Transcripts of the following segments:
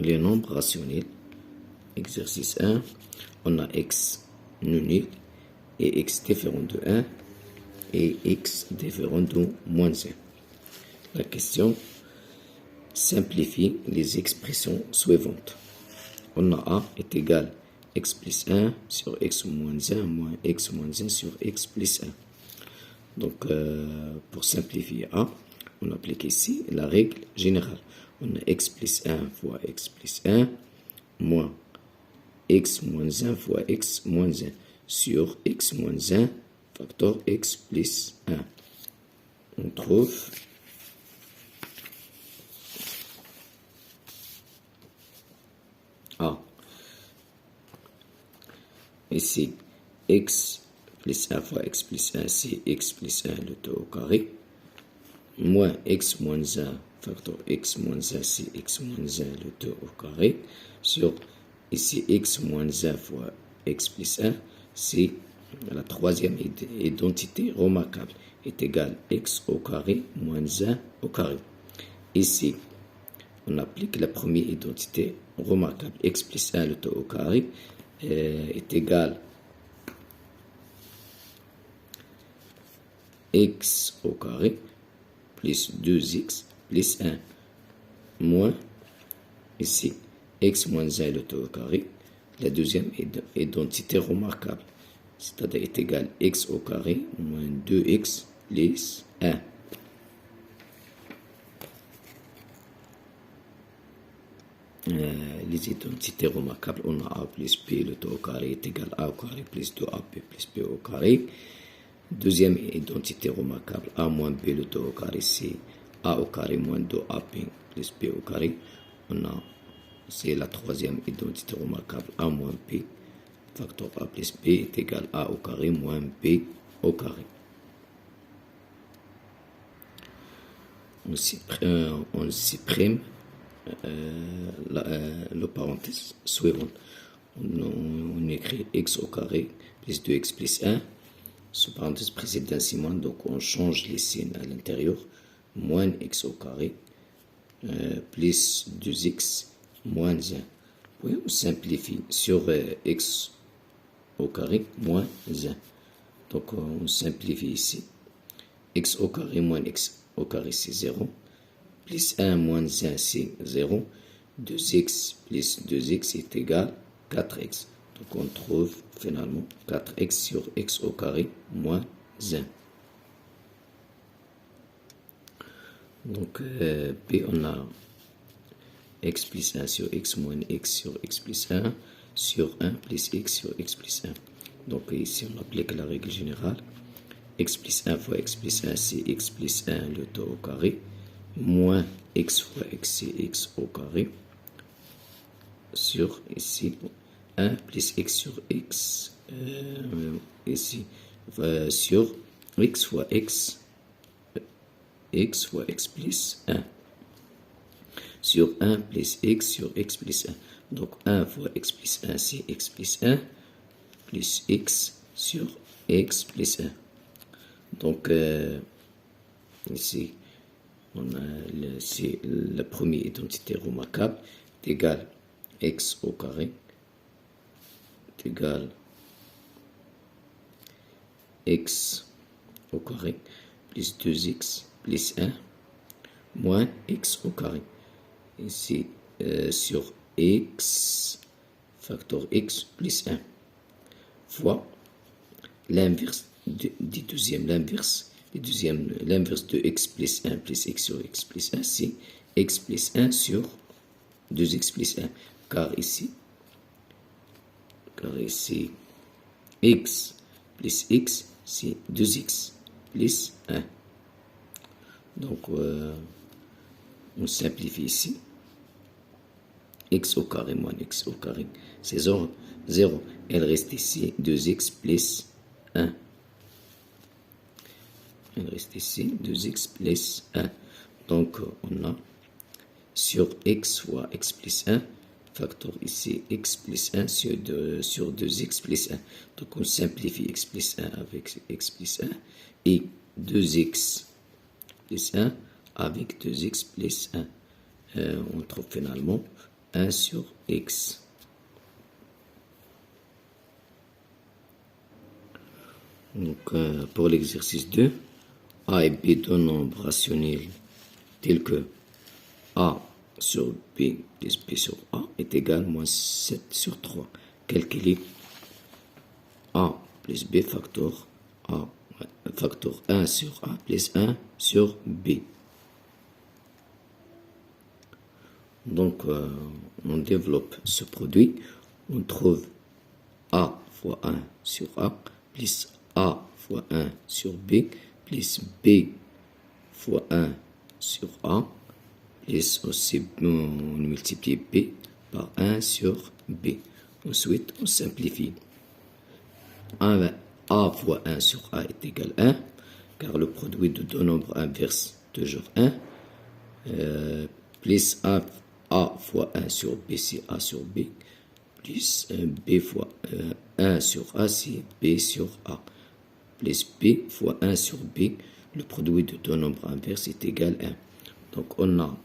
les nombres rationnels. Exercice 1, on a x non nul et x différent de 1 et x différent de moins 1. La question simplifie les expressions suivantes. On a a est égal x plus 1 sur x moins 1 moins x moins 1 sur x plus 1. Donc, pour simplifier a, on applique ici la règle générale. On a x plus 1 fois x plus 1 moins x moins 1 fois x moins 1 sur x moins 1 facteur x plus 1. On trouve a. Ici, x plus 1 fois x plus 1, c'est x plus 1 le tout au carré. Moins x moins 1 facteur x moins 1, c'est x moins 1 le tout au carré. Sur ici, x moins 1 fois x plus 1, c'est la troisième identité remarquable, est égal x au carré moins 1 au carré. Ici, on applique la première identité remarquable, x plus 1 le tout au carré est égal x au carré plus 2x plus 1 moins ici x moins 1 le tout au carré. La deuxième identité remarquable, c'est-à-dire est égal x au carré moins 2x plus 1. Les identités remarquables, on a a plus b le tout au carré est égal a au carré plus 2ab plus b au carré. Deuxième identité remarquable, a moins b le tout au carré, c'est a au carré moins 2ab plus b au carré. C'est la troisième identité remarquable, a moins b facteur a plus b est égal a au carré moins b au carré. On supprime la parenthèse suivante. On écrit x au carré plus 2x plus 1. Ce parenthèse précède d'un signe, donc on change les signes à l'intérieur. Moins x au carré plus 2x moins 1. Puis on simplifie sur x au carré moins 1. Donc on simplifie ici. X au carré moins x au carré c'est 0. Plus 1 moins 1 c'est 0. 2x plus 2x est égal 4x. Donc on trouve finalement 4x sur x au carré moins 1. Donc P on a x plus 1 sur x moins x sur x plus 1 sur 1 plus x sur x plus 1. Donc ici on applique la règle générale. X plus 1 fois x plus 1 c'est x plus 1 le tout au carré moins x fois x c'est x au carré sur ici 1 plus x sur x ici sur x fois x fois x plus 1 sur 1 plus x sur x plus 1. Donc 1 fois x plus 1 c'est x plus 1 plus x sur x plus 1. Donc ici on a c'est la première identité remarquable est égal x au carré est égal x au carré plus 2x plus 1 moins x au carré. Ici sur x facteur x plus 1 fois l'inverse du deuxième, l'inverse de x plus 1 plus x sur x plus 1, c'est x plus 1 sur 2x plus 1. Car ici x plus x, c'est 2x plus 1. Donc, on simplifie ici. X au carré moins x au carré, c'est 0. Elle reste ici 2x plus 1. Il reste ici 2x plus 1. Donc, on a sur x fois x plus 1, facteur ici x plus 1 sur 2x plus 1. Donc, on simplifie x plus 1 avec x plus 1 et 2x plus 1 avec 2x plus 1. On trouve finalement 1 sur x. Donc, pour l'exercice 2, a et b deux nombres rationnels tels que a sur b plus b sur a est égal à moins 7 sur 3. Calculer a plus b facteur a facteur 1 sur a plus 1 sur b. Donc, on développe ce produit. On trouve a fois 1 sur a plus a fois 1 sur b plus b fois 1 sur a plus aussi on multiplie b par 1 sur b. Ensuite, on simplifie. A fois 1 sur a est égal à 1, car le produit de deux nombres inverses toujours 1, plus a fois 1 sur b, c'est a sur b, plus b fois 1 sur a, c'est b sur a, plus b fois 1 sur b, le produit de deux nombres inverses est égal à 1. Donc, on a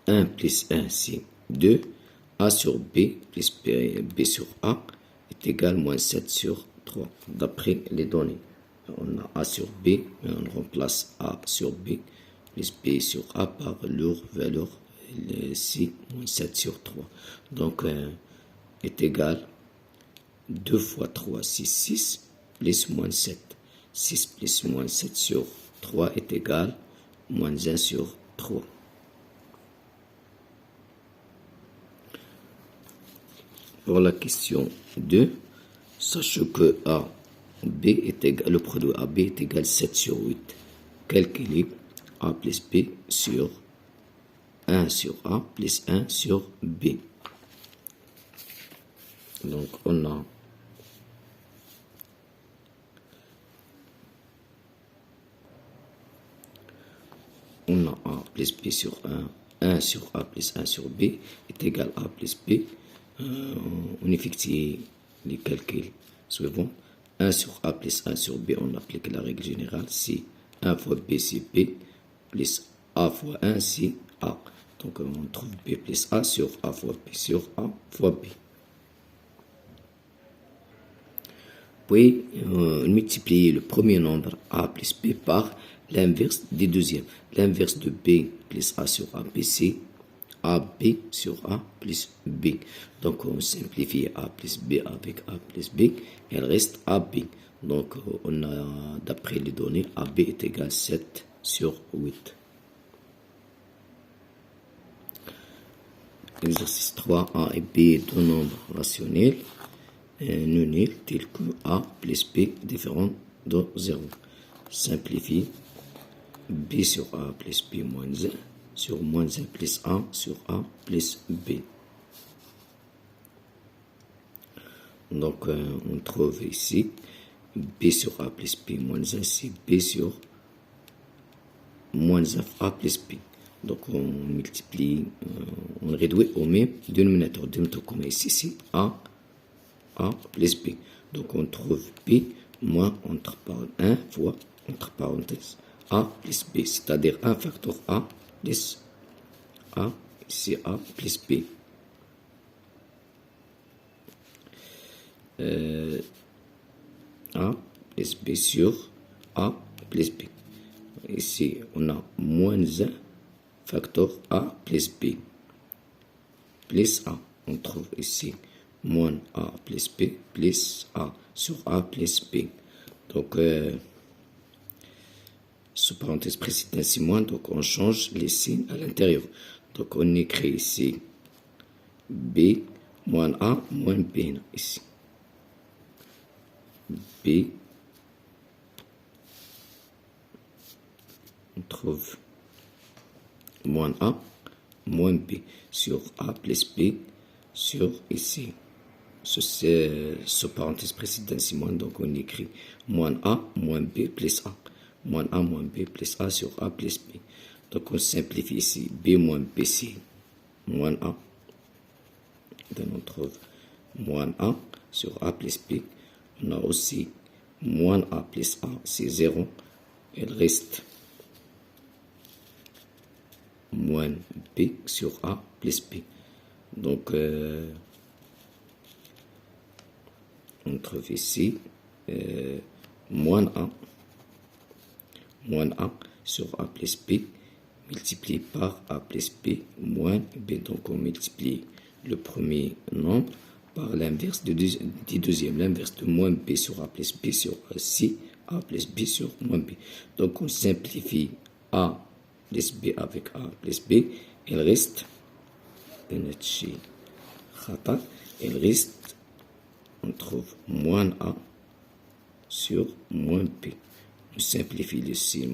1 plus 1, c'est 2, a sur b plus b sur a est égal à moins 7 sur 3, d'après les données. On a a sur b, on remplace a sur b plus b sur a par leur valeur, c'est moins 7 sur 3. Donc, est égal 2 fois 3, c'est 6, plus moins 7. 6 plus moins 7 sur 3 est égal moins 1 sur 3. Pour la question 2, sachez que B est égal, le produit AB est égal à 7 sur 8. Calculez A plus B sur 1 sur A plus 1 sur B. Donc, on a A plus B sur 1 sur A plus 1 sur B est égal à A plus B. On effectue les calculs suivants. 1 sur A plus 1 sur B, on applique la règle générale. C'est 1 fois B, c'est B, plus A fois 1, c'est A. Donc, on trouve B plus A sur A fois B sur A fois B. Puis, on multiplie le premier nombre A plus B par l'inverse du deuxième. L'inverse de B plus A sur A, B, c'est AB sur A plus B. Donc, on simplifie A plus B avec A plus B. Il reste AB. Donc, on a, d'après les données, AB est égal à 7 sur 8. Exercice 3, A et B, deux nombres rationnels non nuls tels que A plus B différents de 0. Simplifie B sur A plus B moins 1 sur moins 1 plus A sur A plus B. Donc, on trouve ici B sur A plus B moins 1, c'est B sur moins 1 A plus B. Donc, on multiplie, on réduit au même dénominateur. Dénominateur comme ici, c'est A plus B. Donc, on trouve B moins entre parenthèses 1 fois entre parenthèses A plus B, c'est-à-dire 1 facteur A plus A, c'est A plus B. A plus B sur A plus B. Ici, on a moins 1 facteur A plus B plus A. On trouve ici moins A plus B plus A sur A plus B. Donc, sous parenthèse précédente, c'est moins, donc on change les signes à l'intérieur. Donc, on écrit ici B moins A moins B ici. B, on trouve moins A moins B sur A plus B sur ici. Ce parenthèse précédente, c'est moins, donc on écrit moins A moins B plus A. Moins A moins B plus A sur A plus B. Donc on simplifie ici. B moins B, c'est moins A. Donc on trouve moins A sur A plus B. On a aussi moins A plus A, c'est 0. Il reste moins B sur A plus B. Donc, on trouve ici moins A sur A plus B multiplié par A plus B moins B. Donc, on multiplie le premier nombre par l'inverse du deuxième. L'inverse de moins B sur A plus B sur C, A plus B sur moins B. Donc, on simplifie A plus B avec A plus B. Il reste, on trouve moins A sur moins B. On simplifie le C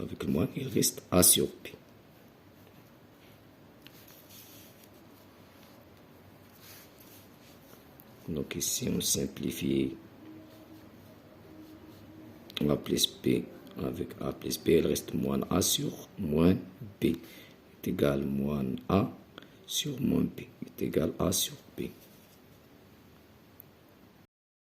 avec le moins, il reste A sur B. Donc ici, on simplifie A plus B avec A plus B, il reste moins A sur moins B est égal moins A sur moins B est égal A sur B.